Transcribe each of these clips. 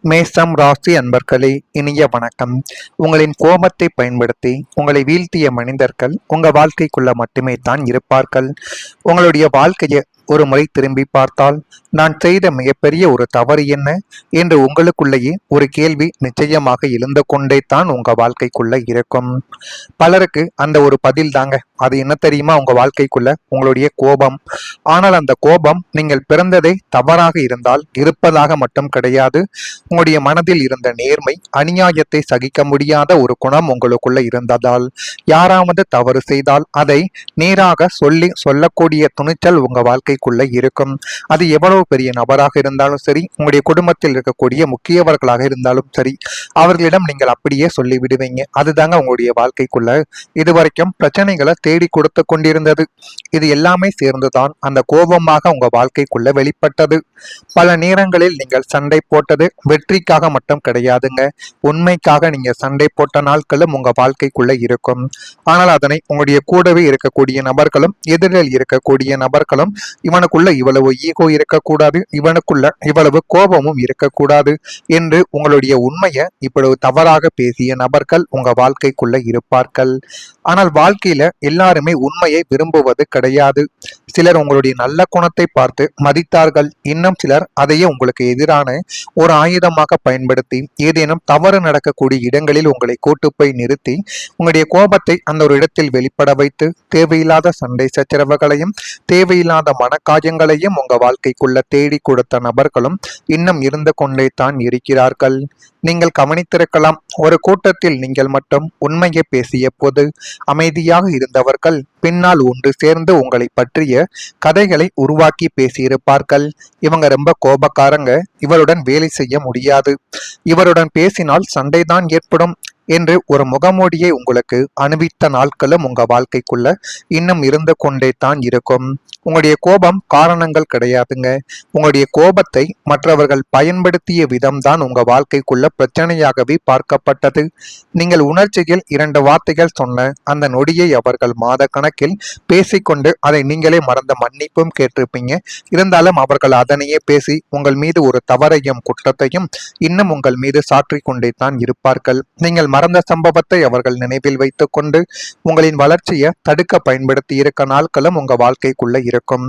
மேசம் ராசி அன்பர்களே, இனிய வணக்கம். உங்களின் கோபத்தை பயன்படுத்தி உங்களை வீழ்த்திய மனிதர்கள் உங்க வாழ்க்கைக்குள்ள மட்டுமே தான் இருப்பார்கள். உங்களுடைய வாழ்க்கையை ஒரு முறை திரும்பி பார்த்தால், நான் செய்த மிகப்பெரிய ஒரு தவறு என்ன என்று உங்களுக்குள்ளேயே ஒரு கேள்வி நிச்சயமாக எழுந்து கொண்டே தான் உங்க வாழ்க்கைக்குள்ள இருக்கும். பலருக்கு அந்த ஒரு பதில் தாங்க, அது என்ன தெரியுமா, உங்க வாழ்க்கைக்குள்ள உங்களுடைய கோபம். ஆனால் அந்த கோபம் நீங்கள் பிறந்ததே தவறாக இருந்தால் இருப்பதாக மட்டும் கிடையாது. உங்களுடைய மனதில் இருந்த நேர்மை, அநியாயத்தை சகிக்க முடியாத ஒரு குணம் உங்களுக்குள்ள இருந்ததால், யாராவது தவறு செய்தால் அதை நேராக சொல்லக்கூடிய துணிச்சல் உங்க வாழ்க்கைக்குள்ள இருக்கும். அது எவ்வளவு பெரிய நபராக இருந்தாலும் சரி, உங்களுடைய குடும்பத்தில் இருக்கக்கூடிய முக்கியவர்களாக இருந்தாலும் சரி, அவர்களிடம் நீங்கள் அப்படியே சொல்லிவிடுவீங்க. அதுதாங்க உங்களுடைய வாழ்க்கைக்குள்ள இதுவரைக்கும் பிரச்சனைகளை தேடி கொடுத்து கொண்டிருந்தது. இது எல்லாமே சேர்ந்துதான் அந்த கோபமாக உங்க வாழ்க்கைக்குள்ள வெளிப்பட்டது. பல நேரங்களில் நீங்கள் சண்டை போட்டது வெற்றிக்காக மட்டும் கிடையாதுங்க, உண்மைக்காக நீங்க சண்டை போட்ட நாட்களும் உங்க வாழ்க்கைக்குள்ள இருக்கும். ஆனால் அதனை உங்களுடைய கூடவே இருக்கக்கூடிய நபர்களும் எதிரில் இருக்கக்கூடிய நபர்களும், இவனுக்குள்ள இவ்வளவு ஈகோ இருக்கக்கூடாது, இவனுக்குள்ள இவ்வளவு கோபமும் இருக்கக்கூடாது என்று உங்களுடைய உண்மையை இப்பொழுது தவறாக பேசிய நபர்கள் உங்க வாழ்க்கைக்குள்ள இருப்பார்கள். ஆனால் வாழ்க்கையில எல்லாருமே உண்மையை விரும்புவது கிடையாது. சிலர் உங்களுடைய நல்ல குணத்தை பார்த்து மதித்தார்கள், இன்னும் சிலர் அதையே உங்களுக்கு எதிரான ஒரு ஆயுதமாக பயன்படுத்தி ஏதேனும் தவறு நடக்கக்கூடிய இடங்களில் உங்களை கூட்டு போய் நிறுத்தி உங்களுடைய கோபத்தை அந்த ஒரு இடத்தில் வெளிப்பட வைத்து தேவையில்லாத சண்டை சச்சரவுகளையும் தேவையில்லாத மனக்காயங்களையும் உங்க வாழ்க்கைக்குள்ள தேடி கொடுத்த நபர்களும் இன்னும் இருந்து கொண்டே தான் இருக்கிறார்கள். நீங்கள் கவனித்திருக்கலாம், ஒரு கூட்டத்தில் நீங்கள் மட்டும் உண்மையை பேசிய போது அமைதியாக இருந்தவர்கள் பின்னால் ஒன்று சேர்ந்து உங்களை பற்றிய கதைகளை உருவாக்கி பேசியிருப்பார்கள். இவங்க ரொம்ப கோபக்காரங்க, இவருடன் வேலை செய்ய முடியாது, இவருடன் பேசினால் சண்டைதான் ஏற்படும் என்று ஒரு முகமூடியை உங்களுக்கு அணிவித்த நாட்களும் உங்க வாழ்க்கைக்குள்ள இன்னும் இருந்து கொண்டே தான் இருக்கும். உங்களுடைய கோபம் காரணங்கள் கிடையாதுங்க, உங்களுடைய கோபத்தை மற்றவர்கள் பயன்படுத்திய விதம்தான் உங்க வாழ்க்கைக்குள்ள பிரச்சனையாகவே பார்க்கப்பட்டது. நீங்கள் உணர்ச்சியில் 2 வார்த்தைகள் சொன்ன அந்த நொடியை அவர்கள் மாத கணக்கில் பேசிக்கொண்டு அதை நீங்களே மறந்த மன்னிப்பும் கேட்டிருப்பீங்க. இருந்தாலும் அவர்கள் அதனையே பேசி உங்கள் மீது ஒரு தவறையும் குற்றத்தையும் இன்னும் உங்கள் மீது சாற்றிக் கொண்டே தான் இருப்பார்கள். நீங்கள் மறந்த சம்பவத்தை அவர்கள் நினைவில் வைத்துக் கொண்டு உங்களின் வளர்ச்சியை தடுக்க பயன்படுத்தி இருக்க நாட்களும் உங்க வாழ்க்கைக்குள்ள இருக்கும்.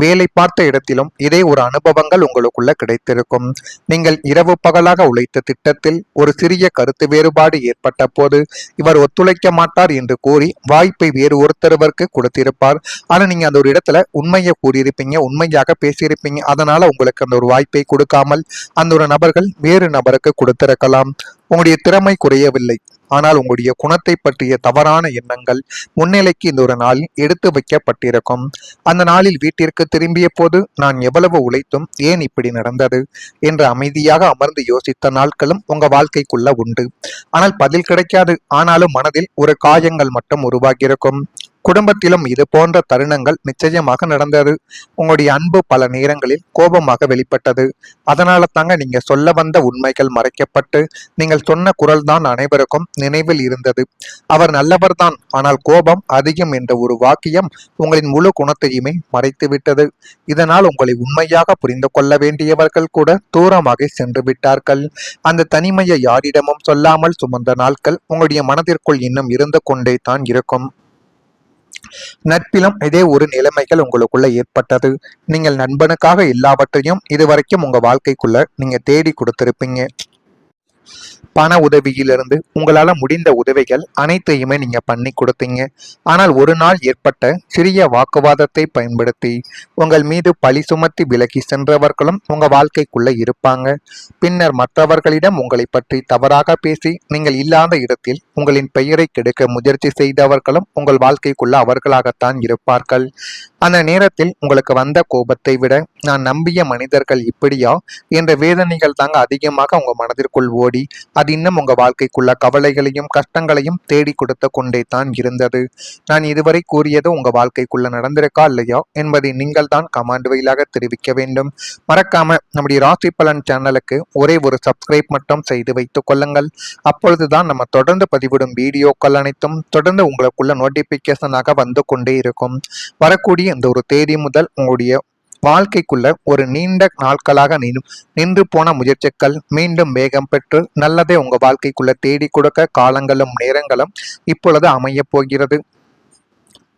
வேலை பார்த்த இடத்திலும் இதே ஒரு அனுபவங்கள் உங்களுக்குள்ள கிடைத்திருக்கும். நீங்கள் இரவு பகலாக உழைத்த திட்டத்தில் ஒரு சிறிய கருத்து வேறுபாடு ஏற்பட்ட போது இவர் ஒத்துழைக்க மாட்டார் என்று கூறி வாய்ப்பை வேறு ஒருத்தரவருக்கு கொடுத்திருப்பார். ஆனா நீங்க அந்த ஒரு இடத்துல உண்மையை கூறியிருப்பீங்க, உண்மையாக பேசியிருப்பீங்க. அதனால உங்களுக்கு அந்த ஒரு வாய்ப்பை கொடுக்காமல் அந்த ஒரு நபர்கள் வேறு நபருக்கு கொடுத்திருக்கலாம். உங்களுடைய திறமை குறையவில்லை, ஆனால் உங்களுடைய குணத்தை பற்றிய தவறான எண்ணங்கள் முன்னிலைக்கு இந்த ஒரு நாளில் எடுத்து வைக்கப்பட்டிருக்கும். அந்த நாளில் வீட்டிற்கு திரும்பிய போது நான் எவ்வளவு உழைத்தும் ஏன் இப்படி நடந்தது என்று அமைதியாக அமர்ந்து யோசித்த நாட்களும் உங்க வாழ்க்கைக்குள்ள உண்டு. ஆனால் பதில் கிடைக்காது. ஆனாலும் மனதில் ஒரு காயங்கள் மட்டும் உருவாகியிருக்கும். குடும்பத்திலும் இது போன்ற தருணங்கள் நிச்சயமாக நடந்தது. உங்களுடைய அன்பு பல நேரங்களில் கோபமாக வெளிப்பட்டது. அதனால தாங்க நீங்க சொல்ல வந்த உண்மைகள் மறைக்கப்பட்டு நீங்கள் சொன்ன குரல் தான் அனைவருக்கும் நினைவில் இருந்தது. அவர் நல்லவர் தான், ஆனால் கோபம் அதிகம் என்ற ஒரு வாக்கியம் உங்களின் முழு குணத்தையுமே மறைத்து விட்டது. இதனால் உங்களை உண்மையாக புரிந்து கொள்ள வேண்டியவர்கள் கூட தூரமாக சென்று விட்டார்கள். அந்த தனிமையை யாரிடமும் சொல்லாமல் சுமந்த நாட்கள் உங்களுடைய மனதிற்குள் இன்னும் இருந்து கொண்டே தான் இருக்கும். நட்பிலும் இதே ஒரு நிலைமைகள் உங்களுக்குள்ள ஏற்பட்டது. நீங்கள் நண்பனுக்காக எல்லாவற்றையும் இதுவரைக்கும் உங்க வாழ்க்கைக்குள்ள நீங்க தேடி கொடுத்திருப்பீங்க. பண உதவியிலிருந்து உங்களால முடிந்த உதவிகள் அனைத்தையுமே நீங்க பண்ணி கொடுத்தீங்க. ஆனால் ஒரு நாள் ஏற்பட்ட சிறிய வாக்குவாதத்தை பயன்படுத்தி உங்கள் மீது பழி சுமத்தி விலகி சென்றவர்களும் உங்க வாழ்க்கைக்குள்ள இருப்பாங்க. பின்னர் மற்றவர்களிடம் உங்களை பற்றி தவறாக பேசி நீங்கள் இல்லாத இடத்தில் உங்களின் பெயரை கெடுக்க முயற்சி செய்தவர்களும் உங்கள் வாழ்க்கைக்குள்ள அவர்களாகத்தான் இருப்பார்கள். அந்த நேரத்தில் உங்களுக்கு வந்த கோபத்தை விட நான் நம்பிய மனிதர்கள் இப்படியா என்ற வேதனைகள் தாங்க அதிகமாக உங்க மனதிற்குள் ஓடி அது இன்னும் உங்க வாழ்க்கைக்குள்ள கவலைகளையும் கஷ்டங்களையும் தேடி கொடுத்து கொண்டே தான் இருந்தது. நான் இதுவரை கூறியது உங்க வாழ்க்கைக்குள்ள நடந்திருக்கா இல்லையா என்பதை நீங்கள் தான் கமெண்ட் வழியாக தெரிவிக்க வேண்டும். மறக்காம நம்முடைய ராசி பலன் சேனலுக்கு ஒரே ஒரு சப்ஸ்கிரைப் மட்டும் செய்து வைத்துக் கொள்ளுங்கள். அப்பொழுதுதான் நம்ம தொடர்ந்து பதிவிடும் வீடியோக்கள் அனைத்தும் தொடர்ந்து உங்களுக்குள்ள நோட்டிபிகேஷனாக வந்து கொண்டே இருக்கும். வரக்கூடிய இந்த ஒரு தேதி முதல் உங்களுடைய வாழ்க்கைக்குள்ள ஒரு நீண்ட நாட்களாக நின்று போன முயற்சிகள் மீண்டும் வேகம் பெற்று நல்லதே உங்க வாழ்க்கைக்குள்ள தேடி கொடுக்க காலங்களும் நேரங்களும் இப்பொழுது அமையப் போகிறது.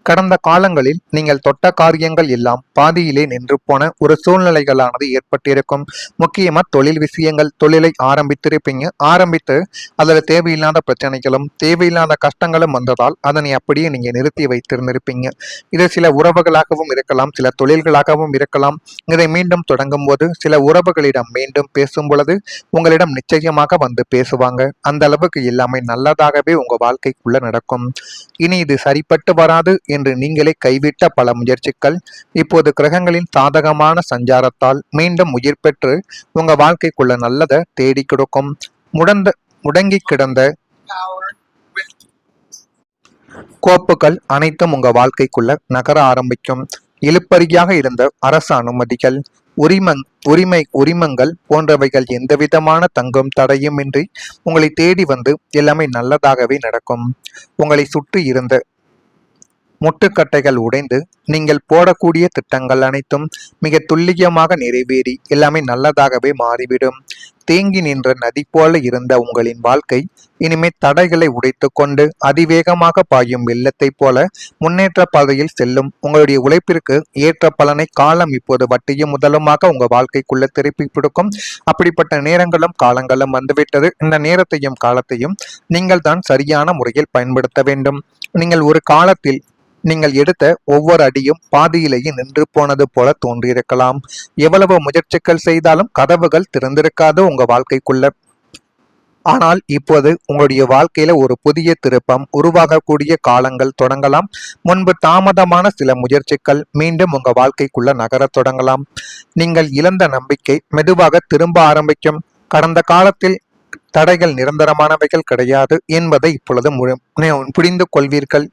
கடந்த காலங்களில் நீங்கள் தொட்ட காரியங்கள் எல்லாம் பாதியிலே நின்று போன ஒரு சூழ்நிலைகளானது ஏற்பட்டிருக்கும். முக்கியமா தொழில் விஷயங்கள், தொழிலை ஆரம்பித்திருப்பீங்க. ஆரம்பித்து அதில் தேவையில்லாத பிரச்சனைகளும் தேவையில்லாத கஷ்டங்களும் வந்ததால் அதனை அப்படியே நீங்க நிறுத்தி வைத்திருந்திருப்பீங்க. இது சில உறவுகளாகவும் இருக்கலாம், சில தொழில்களாகவும் இருக்கலாம். இதை மீண்டும் தொடங்கும் போது சில உறவுகளிடம் மீண்டும் பேசும் பொழுது உங்களிடம் நிச்சயமாக வந்து பேசுவாங்க. அந்த அளவுக்கு எல்லாமே நல்லதாகவே உங்க வாழ்க்கைக்குள்ள நடக்கும். இனி இது சரிப்பட்டு வராது என்று நீங்களே கைவிட்ட பல முயற்சிகள் இப்போது கிரகங்களின் சாதகமான சஞ்சாரத்தால் மீண்டும் உயிர் பெற்று உங்க வாழ்க்கைக்குள்ள நல்லதை தேடி கொடுக்கும். முடங்கி கிடந்த கோப்புகள் அனைத்தும் உங்க வாழ்க்கைக்குள்ள நகர ஆரம்பிக்கும். இழுப்பறியாக இருந்த அரசு அனுமதிகள், உரிமங்கள் போன்றவைகள் எந்தவிதமான தங்கும் தடையுமின்றி உங்களை தேடி வந்து எல்லாமே நல்லதாகவே நடக்கும். உங்களை சுற்றி இருந்த முட்டுக்கட்டைகள் உடைந்து நீங்கள் போடக்கூடிய திட்டங்கள் அனைத்தும் மிக துல்லியமாக நிறைவேறி எல்லாமே நல்லதாகவே மாறிவிடும். தேங்கி நின்ற நதி போல இருந்த உங்களின் வாழ்க்கை இனிமே தடைகளை உடைத்து கொண்டு அதிவேகமாக பாயும் வெள்ளத்தை போல முன்னேற்ற பாதையில் செல்லும். உங்களுடைய உழைப்பிற்கு ஏற்ற பலனை காலம் இப்போது வட்டியும் முதலுமாக உங்க வாழ்க்கைக்குள்ள திருப்பி கொடுக்கும். அப்படிப்பட்ட நேரங்களும் காலங்களும் வந்துவிட்டது. இந்த நேரத்தையும் காலத்தையும் நீங்கள் தான் சரியான முறையில் பயன்படுத்த வேண்டும். நீங்கள் ஒரு காலத்தில் நீங்கள் எடுத்த ஒவ்வொரு அடியும் பாதியிலேயே நின்று போனது போல தோன்றியிருக்கலாம். எவ்வளவு முயற்சிகள் செய்தாலும் கதவுகள் திறந்திருக்காது உங்க வாழ்க்கைக்குள்ள. ஆனால் இப்போது உங்களுடைய வாழ்க்கையில ஒரு புதிய திருப்பம் உருவாகக்கூடிய காலங்கள் தொடங்கலாம். முன்பு தாமதமான சில முயற்சிகள் மீண்டும் உங்க வாழ்க்கைக்குள்ள நகரத் தொடங்கலாம். நீங்கள் இழந்த நம்பிக்கை மெதுவாக திரும்ப ஆரம்பிக்கும். கடந்த காலத்தில் தடைகள் நிரந்தரமானவைகள் கிடையாது என்பதை இப்பொழுது புரிந்து கொள்வீர்கள்.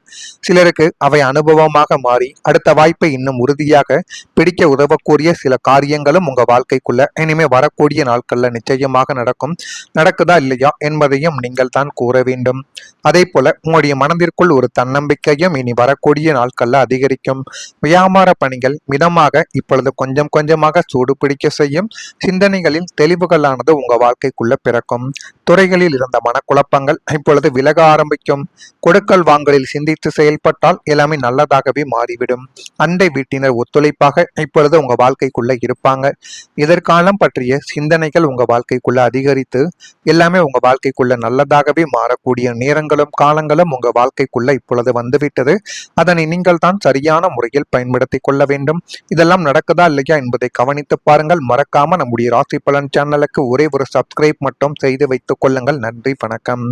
சிலருக்கு அவை அனுபவமாக மாறி அடுத்த வாய்ப்பை இன்னும் உறுதியாக பிடிக்க உதவக்கூடிய சில காரியங்களும் உங்க வாழ்க்கைக்குள்ள இனிமே வரக்கூடிய நாட்கள்ல நிச்சயமாக நடக்கும். நடக்குதா இல்லையா என்பதையும் நீங்கள் தான் கூற வேண்டும். அதே போல உங்களுடைய மனதிற்குள் ஒரு தன்னம்பிக்கையும் இனி வரக்கூடிய நாட்கள்ல அதிகரிக்கும். வியாபார பணிகள் மிதமாக இப்பொழுது கொஞ்சம் கொஞ்சமாக சூடு பிடிக்க செய்யும். சிந்தனைகளில் தெளிவுகளானது உங்க வாழ்க்கைக்குள்ள பிறக்கும். துறைகளில் இருந்த மனக்குழப்பங்கள் இப்பொழுது விலக ஆரம்பிக்கும். கொடுக்கல் வாங்கலில் சிந்தித்து செயல்பட்டால் எல்லாமே நல்லதாகவே மாறிவிடும். அண்டை வீட்டினர் ஒத்துழைப்பாக இப்பொழுது உங்க வாழ்க்கைக்குள்ள இருப்பாங்க. எதிர்காலம் பற்றிய சிந்தனைகள் உங்க வாழ்க்கைக்குள்ள அதிகரித்து எல்லாமே உங்க வாழ்க்கைக்குள்ள நல்லதாகவே மாறக்கூடிய நேரங்களும் காலங்களும் உங்க வாழ்க்கைக்குள்ள இப்பொழுது வந்துவிட்டது. அதனை நீங்கள் தான் சரியான முறையில் பயன்படுத்தி கொள்ள வேண்டும். இதெல்லாம் நடக்குதா இல்லையா என்பதை கவனித்து பாருங்கள். மறக்காம நம்முடைய ராசி பலன் சேனலுக்கு ஒரே ஒரு சப்ஸ்கிரைப் மட்டும் செய்து வைத்துக் கொள்ளுங்கள். நன்றி, வணக்கம்.